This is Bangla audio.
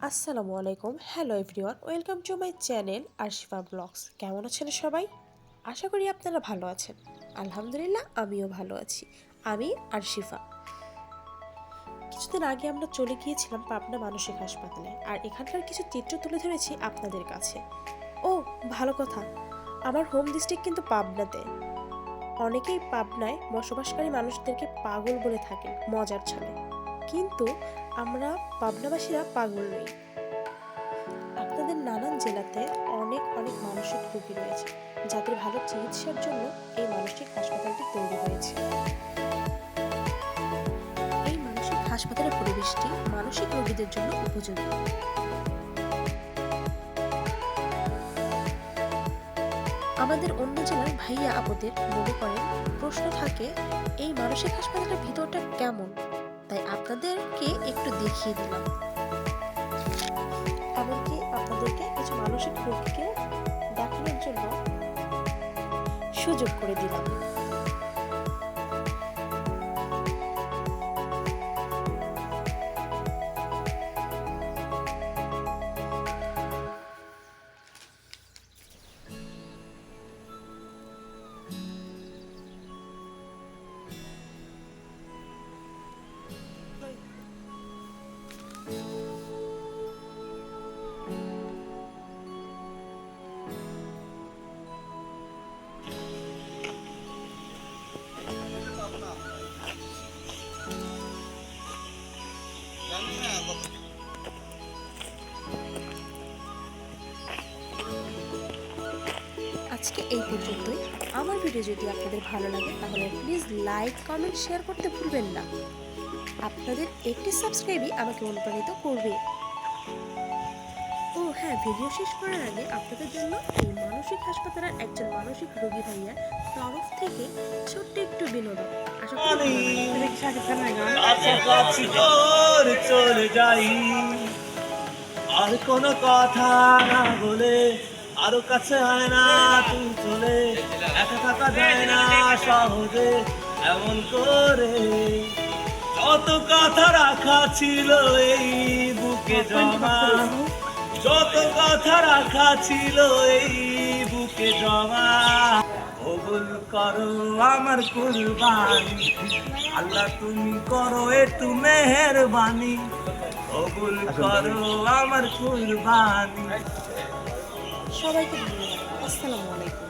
আসসালামু আলাইকুম, hello everyone, welcome to my channel Arshifa blogs. কেমন আছেন সবাই? আশা করি আপনারা ভালো আছেন। আলহামদুলিল্লাহ, আমিও ভালো আছি। আমি আরশিফা। কিছুদিন আগে আমরা চলে গিয়েছিলাম পাবনা মানসিক হাসপাতালে, আর এখানকার কিছু চিত্র তুলে ধরেছি আপনাদের কাছে। ও ভালো কথা, আমার হোম ডিস্ট্রিক্ট কিন্তু পাবনাতে। অনেকেই পাবনায় বসবাসকারী মানুষদেরকে পাগল বলে থাকেন মজার ছলে, কিন্তু আমরা পাবনাবাসীরা পাগল নই। আপনাদের নানান জেলাতে অনেক অনেক মানসিক রোগী রয়েছে, যাদের ভালো চিকিৎসার জন্য এই মানসিক হাসপাতালটি তৈরি হয়েছে। এই মানসিক হাসপাতালের পরিবেশটি মানসিক রোগীদের জন্য উপযোগী। আমাদের অন্য জেলার ভাইয়া আপুদের মনে করেন প্রশ্ন থাকে এই মানসিক হাসপাতালের ভিতরটা কেমন, তাই আপনাদেরকে একটু দেখিয়ে দিলাম। এমনকি আপনাদেরকে কিছু মানসিক রোগীকে দেখানোর জন্য সুযোগ করে দিলাম। আজকে এই পর্যন্তই। আমার ভিডিও যদি আপনাদের ভালো লাগে তাহলে প্লিজ লাইক, কমেন্ট, শেয়ার করতে ভুলবেন না। আপনাদের একটি সাবস্ক্রাইবই আমাকে অনুপ্রাণিত করবে। ও হ্যাঁ, ভিডিও শেষ করার আগে আপনাদের জন্য এই মানসিক হাসপাতালের একজন মানসিক রোগী ভাইয়ার তরফ থেকে ছোট্ট একটু বিনোদন। আশা করি চলে যাই আর কোনো কথা না বলে, আরো কাছে হয় না তুই চলে, একা থাকা যায় না সহজে এমন করে। যত কথা রাখা ছিল এই বুকে জমা, যত কথা রাখা ছিল এই বুকে জমা, কবুল করো আমার কুরবানি, আল্লাহ তুমি করো একটু মেহেরবানি, কবুল করো আমার কুরবানি। সবাইকে ধন্যবাদ। আসসালামু আলাইকুম।